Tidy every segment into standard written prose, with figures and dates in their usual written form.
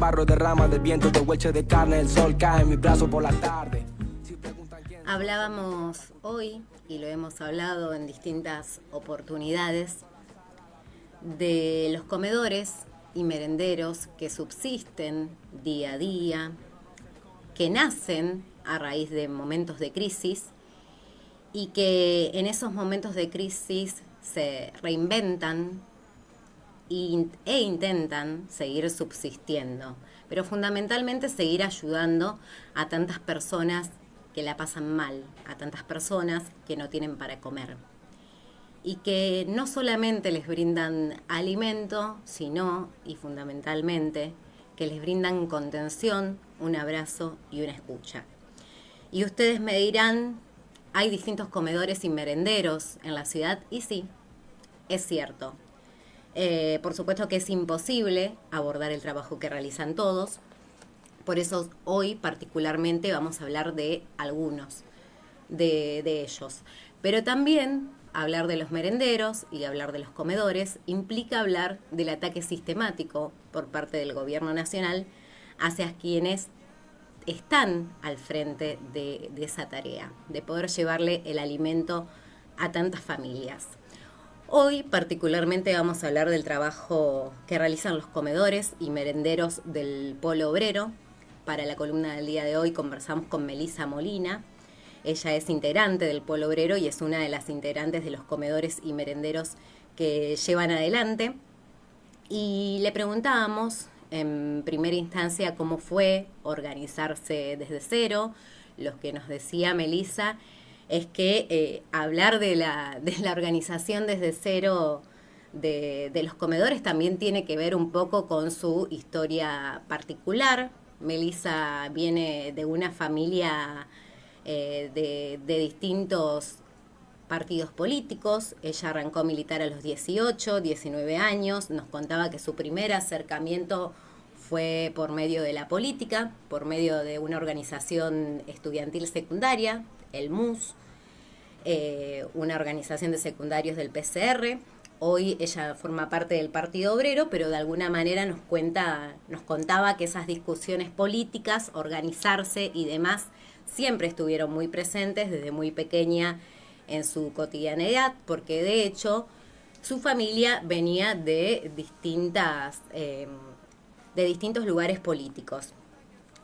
barro derrama del viento de huelche de carne, el sol cae en mi brazo por la tarde. Hablábamos hoy, y lo hemos hablado en distintas oportunidades, de los comedores y merenderos que subsisten día a día, que nacen a raíz de momentos de crisis y que en esos momentos de crisis se reinventan e intentan seguir subsistiendo, pero fundamentalmente seguir ayudando a tantas personas que la pasan mal, a tantas personas que no tienen para comer. Y que no solamente les brindan alimento, sino, y fundamentalmente, que les brindan contención, un abrazo y una escucha. Y ustedes me dirán, hay distintos comedores y merenderos en la ciudad, y sí, es cierto. Por supuesto que es imposible abordar el trabajo que realizan todos, por eso hoy particularmente vamos a hablar de algunos de ellos. Pero también hablar de los merenderos y hablar de los comedores implica hablar del ataque sistemático por parte del gobierno nacional hacia quienes están al frente de esa tarea, de poder llevarle el alimento a tantas familias. Hoy particularmente vamos a hablar del trabajo que realizan los comedores y merenderos del Polo Obrero. Para la columna del día de hoy conversamos con Melissa Molina. Ella es integrante del Polo Obrero y es una de las integrantes de los comedores y merenderos que llevan adelante. Y le preguntábamos en primera instancia cómo fue organizarse desde cero. Lo que nos decía Melissa es que hablar de la organización desde cero de los comedores también tiene que ver un poco con su historia particular. Melissa viene de una familia de distintos partidos políticos. Ella arrancó militar a los 18, 19 años. Nos contaba que su primer acercamiento fue por medio de la política, por medio de una organización estudiantil secundaria, el MUS, una organización de secundarios del PCR. Hoy ella forma parte del Partido Obrero, pero de alguna manera nos contaba que esas discusiones políticas, organizarse y demás, siempre estuvieron muy presentes desde muy pequeña en su cotidianeidad, porque de hecho su familia venía de distintos lugares políticos.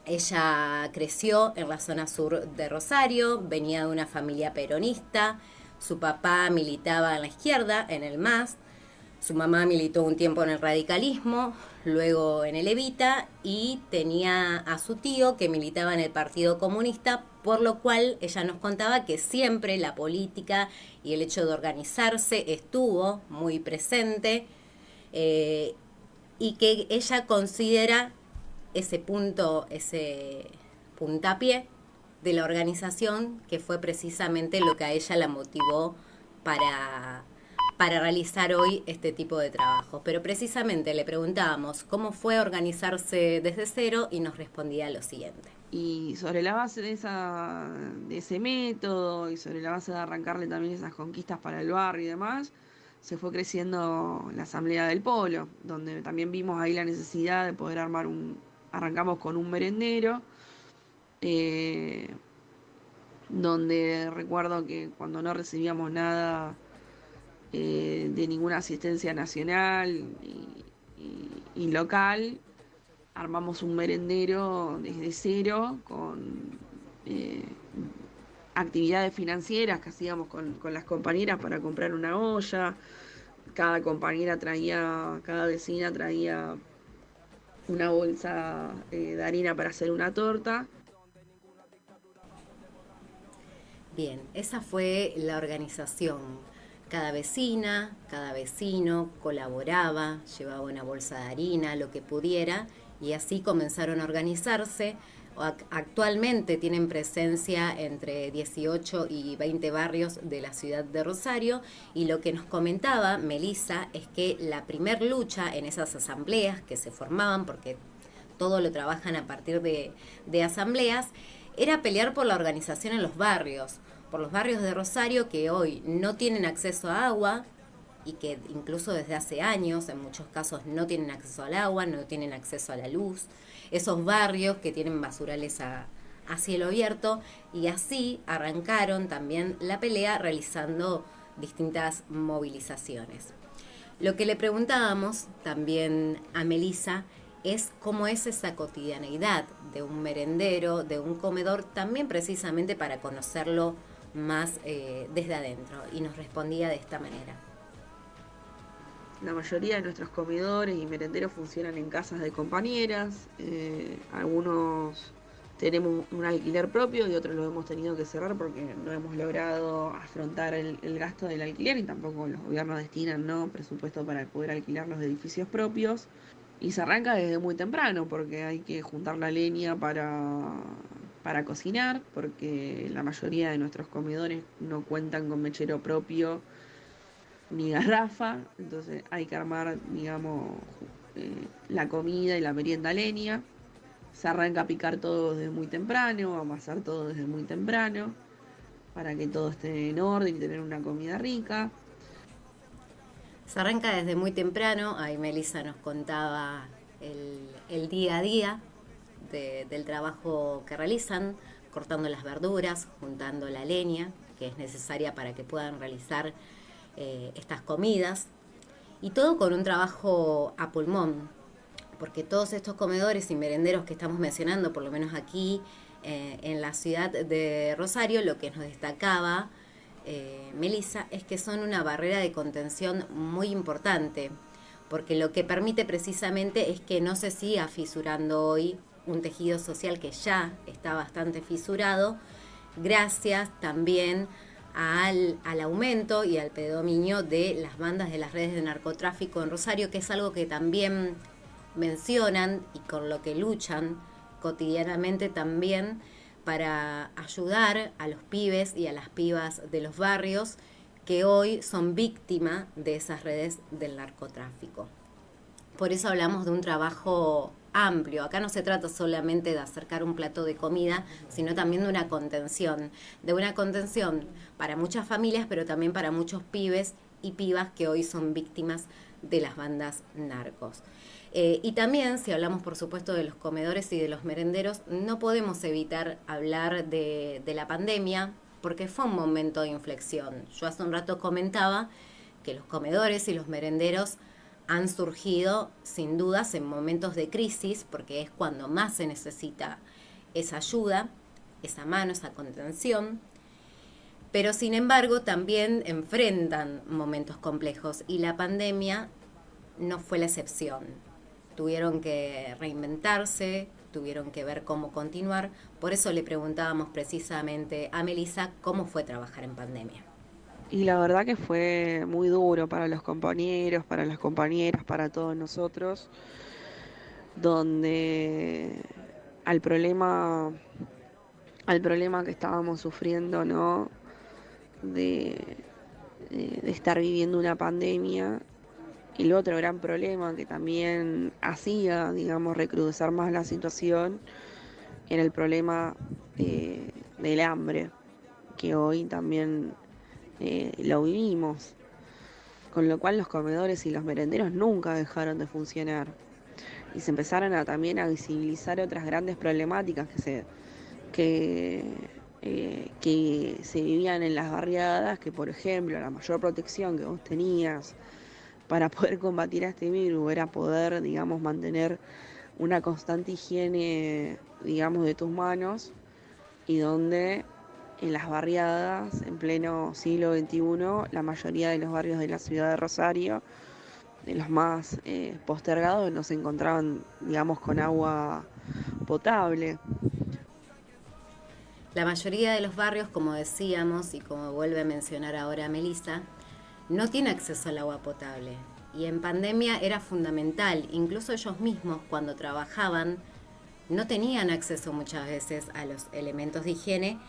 Ella creció en la zona sur de Rosario, venía de una familia peronista, su papá militaba en la izquierda, en el MAS, su mamá militó un tiempo en el radicalismo, luego en el Evita, y tenía a su tío que militaba en el Partido Comunista, por lo cual ella nos contaba que siempre la política y el hecho de organizarse estuvo muy presente, y que ella considera ese puntapié de la organización que fue precisamente lo que a ella la motivó para realizar hoy este tipo de trabajo. Pero precisamente le preguntábamos cómo fue organizarse desde cero y nos respondía lo siguiente. Y sobre la base de ese método y sobre la base de arrancarle también esas conquistas para el barrio y demás, se fue creciendo la Asamblea del Polo, donde también vimos ahí la necesidad de poder arrancamos con un merendero, donde recuerdo que cuando no recibíamos nada de ninguna asistencia nacional y local, armamos un merendero desde cero con actividades financieras que hacíamos con las compañeras para comprar una olla. Cada vecina traía una bolsa de harina para hacer una torta. Bien, esa fue la organización. Cada vecina, cada vecino colaboraba, llevaba una bolsa de harina, lo que pudiera, y así comenzaron a organizarse. Actualmente tienen presencia entre 18 y 20 barrios de la ciudad de Rosario, y lo que nos comentaba Melissa es que la primer lucha en esas asambleas que se formaban, porque todo lo trabajan a partir de asambleas, era pelear por la organización en los barrios, por los barrios de Rosario que hoy no tienen acceso a agua y que incluso desde hace años en muchos casos no tienen acceso al agua, no tienen acceso a la luz, esos barrios que tienen basurales a cielo abierto, y así arrancaron también la pelea realizando distintas movilizaciones. Lo que le preguntábamos también a Melissa es cómo es esa cotidianeidad de un merendero, de un comedor, también precisamente para conocerlo más desde adentro, y nos respondía de esta manera. La mayoría de nuestros comedores y merenderos funcionan en casas de compañeras, algunos tenemos un alquiler propio y otros lo hemos tenido que cerrar porque no hemos logrado afrontar el gasto del alquiler, y tampoco los gobiernos destinan, ¿no?, presupuesto para poder alquilar los edificios propios. Y se arranca desde muy temprano porque hay que juntar la leña para cocinar, porque la mayoría de nuestros comedores no cuentan con mechero propio ni garrafa, entonces hay que armar, digamos, la comida y la merienda a leña. Se arranca a picar todo desde muy temprano, a amasar todo desde muy temprano, para que todo esté en orden y tener una comida rica. Se arranca desde muy temprano, ahí Melissa nos contaba el día a día del trabajo que realizan, cortando las verduras, juntando la leña que es necesaria para que puedan realizar estas comidas, y todo con un trabajo a pulmón, porque todos estos comedores y merenderos que estamos mencionando, por lo menos aquí en la ciudad de Rosario, lo que nos destacaba Melissa es que son una barrera de contención muy importante, porque lo que permite precisamente es que no se siga fisurando hoy un tejido social que ya está bastante fisurado, gracias también al aumento y al predominio de las bandas de las redes de narcotráfico en Rosario, que es algo que también mencionan y con lo que luchan cotidianamente también para ayudar a los pibes y a las pibas de los barrios que hoy son víctimas de esas redes del narcotráfico. Por eso hablamos de un trabajo amplio. Acá no se trata solamente de acercar un plato de comida, sino también de una contención para muchas familias, pero también para muchos pibes y pibas que hoy son víctimas de las bandas narcos. Y también, si hablamos por supuesto de los comedores y de los merenderos, no podemos evitar hablar de la pandemia, porque fue un momento de inflexión. Yo hace un rato comentaba que los comedores y los merenderos han surgido sin dudas en momentos de crisis, porque es cuando más se necesita esa ayuda, esa mano, esa contención, pero sin embargo también enfrentan momentos complejos, y la pandemia no fue la excepción. Tuvieron que reinventarse, tuvieron que ver cómo continuar. Por eso le preguntábamos precisamente a Melissa cómo fue trabajar en pandemia. Y la verdad que fue muy duro para los compañeros, para las compañeras, para todos nosotros, donde al problema que estábamos sufriendo, ¿no?, de estar viviendo una pandemia. El otro gran problema que también hacía, digamos, recrudecer más la situación era el problema del hambre, que hoy también lo vivimos. Con lo cual los comedores y los merenderos nunca dejaron de funcionar. Y se empezaron también a visibilizar otras grandes problemáticas que se vivían en las barriadas, que por ejemplo la mayor protección que vos tenías para poder combatir a este virus era poder, digamos, mantener una constante higiene, digamos, de tus manos, y donde en las barriadas, en pleno siglo XXI, la mayoría de los barrios de la ciudad de Rosario, de los más postergados, no se encontraban, digamos, con agua potable. La mayoría de los barrios, como decíamos y como vuelve a mencionar ahora Melissa, no tiene acceso al agua potable, y en pandemia era fundamental. Incluso ellos mismos, cuando trabajaban, no tenían acceso muchas veces a los elementos de higiene,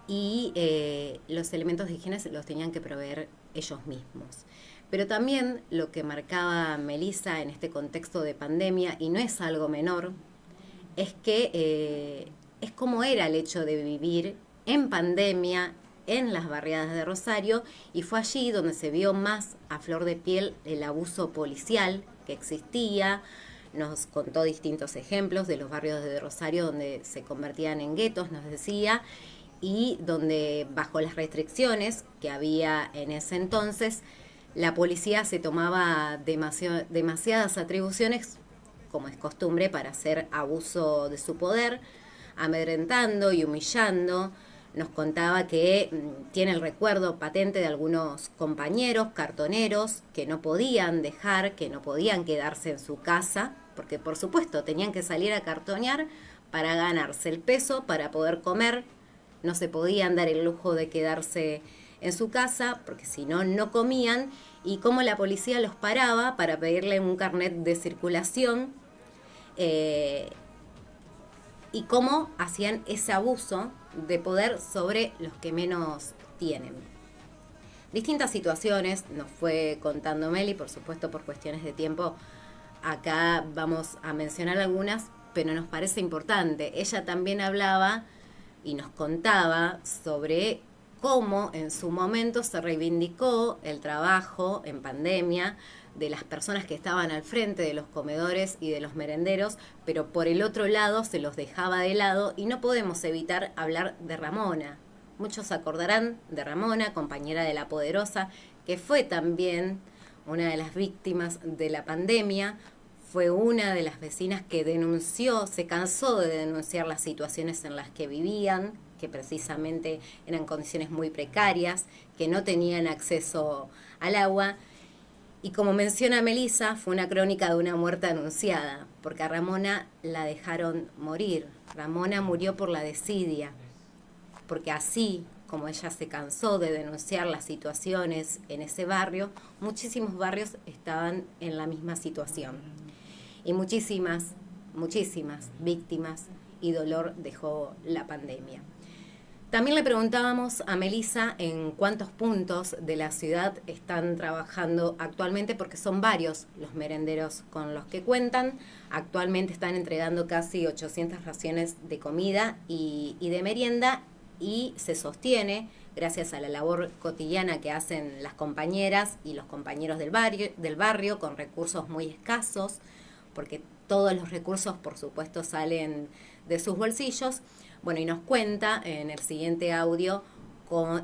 y los elementos de higiene los tenían que proveer ellos mismos. Pero también lo que marcaba Melissa en este contexto de pandemia, y no es algo menor, es que es como era el hecho de vivir en pandemia en las barriadas de Rosario, y fue allí donde se vio más a flor de piel el abuso policial que existía. Nos contó distintos ejemplos de los barrios de Rosario donde se convertían en guetos, nos decía, y donde bajo las restricciones que había en ese entonces, la policía se tomaba demasiadas atribuciones, como es costumbre, para hacer abuso de su poder, amedrentando y humillando. Nos contaba que tiene el recuerdo patente de algunos compañeros cartoneros que no podían quedarse en su casa, porque por supuesto tenían que salir a cartonear para ganarse el peso, para poder comer. No se podían dar el lujo de quedarse en su casa, porque si no, no comían, y cómo la policía los paraba para pedirle un carnet de circulación, y cómo hacían ese abuso de poder sobre los que menos tienen. Distintas situaciones nos fue contando Meli, por supuesto por cuestiones de tiempo, acá vamos a mencionar algunas, pero nos parece importante. Ella también hablaba y nos contaba sobre cómo en su momento se reivindicó el trabajo en pandemia de las personas que estaban al frente de los comedores y de los merenderos, pero por el otro lado se los dejaba de lado, y no podemos evitar hablar de Ramona. Muchos se acordarán de Ramona, compañera de La Poderosa, que fue también una de las víctimas de la pandemia. Fue una de las vecinas que denunció, se cansó de denunciar las situaciones en las que vivían, que precisamente eran condiciones muy precarias, que no tenían acceso al agua. Y como menciona Melissa, fue una crónica de una muerte anunciada, porque a Ramona la dejaron morir. Ramona murió por la desidia, porque así como ella se cansó de denunciar las situaciones en ese barrio, muchísimos barrios estaban en la misma situación. Y muchísimas víctimas y dolor dejó la pandemia. También le preguntábamos a Melissa en cuántos puntos de la ciudad están trabajando actualmente, porque son varios los merenderos con los que cuentan. Actualmente están entregando casi 800 raciones de comida y de merienda, y se sostiene gracias a la labor cotidiana que hacen las compañeras y los compañeros del barrio con recursos muy escasos, porque todos los recursos, por supuesto, salen de sus bolsillos. Bueno, y nos cuenta en el siguiente audio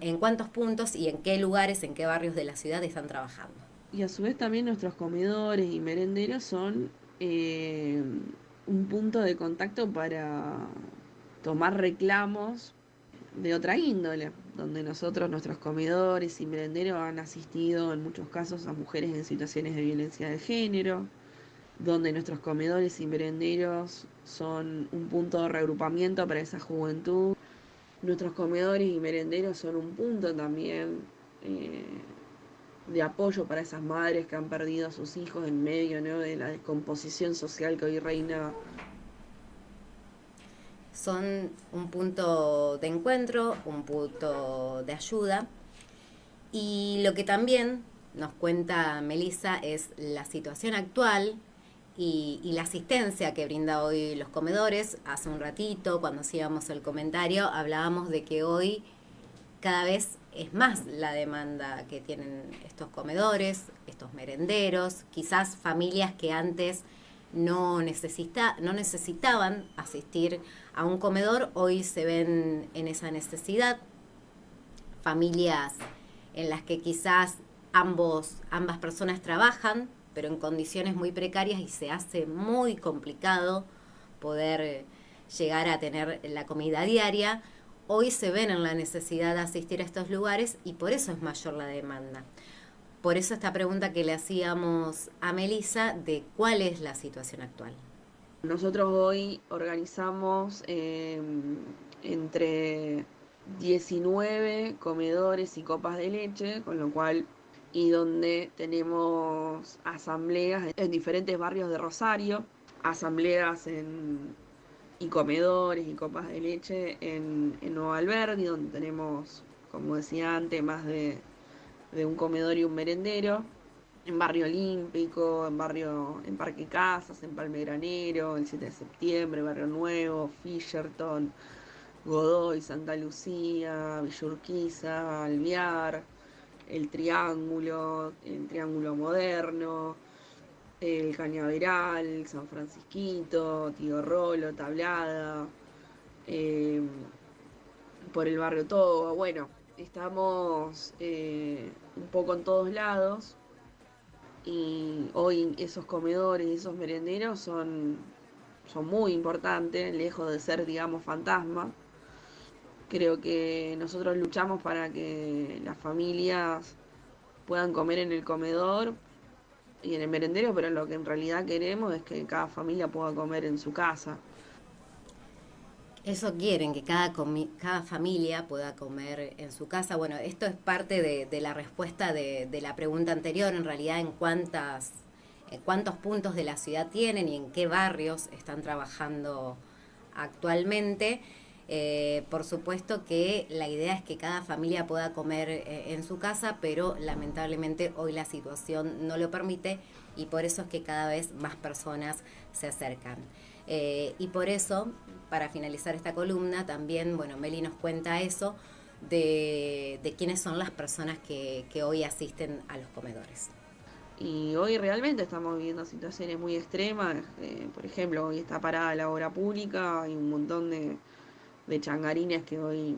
en cuántos puntos y en qué lugares, en qué barrios de la ciudad están trabajando. Y a su vez también nuestros comedores y merenderos son un punto de contacto para tomar reclamos de otra índole, donde nuestros comedores y merenderos han asistido en muchos casos a mujeres en situaciones de violencia de género, donde nuestros comedores y merenderos son un punto de reagrupamiento para esa juventud. Nuestros comedores y merenderos son un punto también de apoyo para esas madres que han perdido a sus hijos en medio, ¿no?, de la descomposición social que hoy reina. Son un punto de encuentro, un punto de ayuda. Y lo que también nos cuenta Melissa es la situación actual y la asistencia que brinda hoy los comedores. Hace un ratito, cuando hacíamos el comentario, hablábamos de que hoy cada vez es más la demanda que tienen estos comedores, estos merenderos, quizás familias que antes no necesitaban asistir a un comedor, hoy se ven en esa necesidad. Familias en las que quizás ambas personas trabajan, pero en condiciones muy precarias, y se hace muy complicado poder llegar a tener la comida diaria. Hoy se ven en la necesidad de asistir a estos lugares, y por eso es mayor la demanda. Por eso esta pregunta que le hacíamos a Melissa de cuál es la situación actual. Nosotros hoy organizamos entre 19 comedores y copas de leche, con lo cual, y donde tenemos asambleas en diferentes barrios de Rosario, asambleas y comedores y copas de leche en Nuevo Alberdi, donde tenemos, como decía antes, más de un comedor y un merendero, en Barrio Olímpico, en Parque Casas, en Palme Granero, el 7 de septiembre, Barrio Nuevo, Fisherton, Godoy, Santa Lucía, Villa Urquiza, Alvear, el Triángulo Moderno, el Cañaveral, San Francisquito, Tío Rolo, Tablada, eh, por el barrio Toba. Bueno, estamos un poco en todos lados y hoy esos comedores, esos merenderos son muy importantes, lejos de ser, digamos, fantasma. Creo que nosotros luchamos para que las familias puedan comer en el comedor y en el merendero, pero lo que en realidad queremos es que cada familia pueda comer en su casa. Eso quieren, que cada familia pueda comer en su casa. Bueno, esto es parte de la respuesta de la pregunta anterior, en realidad en cuántos puntos de la ciudad tienen y en qué barrios están trabajando actualmente. Por supuesto que la idea es que cada familia pueda comer en su casa, pero lamentablemente hoy la situación no lo permite y por eso es que cada vez más personas se acercan. Y por eso, para finalizar esta columna, también, bueno, Meli nos cuenta eso de quiénes son las personas que hoy asisten a los comedores. Y hoy realmente estamos viviendo situaciones muy extremas. Por ejemplo, hoy está parada la obra pública, hay un montón de changarines que hoy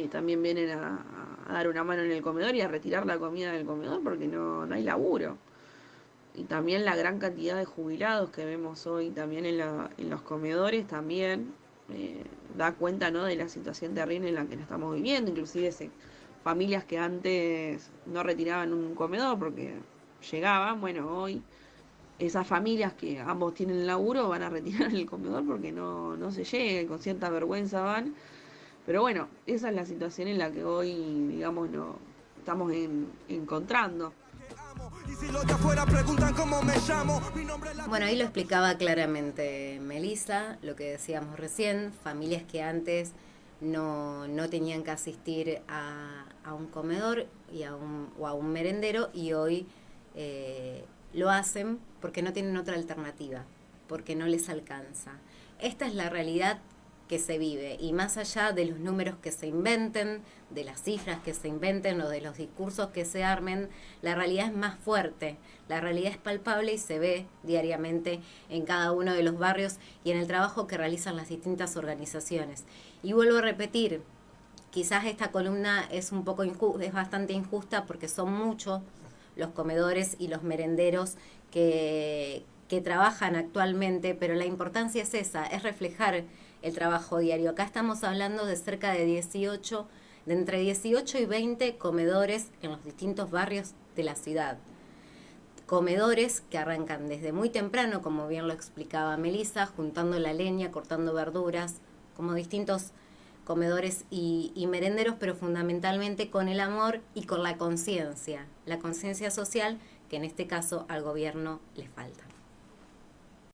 también vienen a dar una mano en el comedor y a retirar la comida del comedor porque no hay laburo. Y también la gran cantidad de jubilados que vemos hoy también en los comedores también da cuenta, ¿no?, de la situación terrible en la que nos estamos viviendo. Inclusive familias que antes no retiraban un comedor porque llegaban, bueno, hoy esas familias que ambos tienen laburo van a retirar el comedor porque no se llega, y con cierta vergüenza van. Pero bueno, esa es la situación en la que hoy, digamos, no estamos encontrando. Bueno, ahí lo explicaba claramente Melissa, lo que decíamos recién, familias que antes no tenían que asistir a un comedor o a un merendero y hoy lo hacen porque no tienen otra alternativa, porque no les alcanza. Esta es la realidad que se vive y más allá de los números que se inventen, de las cifras que se inventen o de los discursos que se armen, la realidad es más fuerte, la realidad es palpable y se ve diariamente en cada uno de los barrios y en el trabajo que realizan las distintas organizaciones. Y vuelvo a repetir, quizás esta columna es un poco es bastante injusta porque son muchos los comedores y los merenderos que trabajan actualmente, pero la importancia es esa, es reflejar el trabajo diario. Acá estamos hablando de cerca de entre 18 y 20 comedores en los distintos barrios de la ciudad. Comedores que arrancan desde muy temprano, como bien lo explicaba Melissa, juntando la leña, cortando verduras, como distintos comedores y merenderos, pero fundamentalmente con el amor y con la conciencia social que en este caso al gobierno le falta.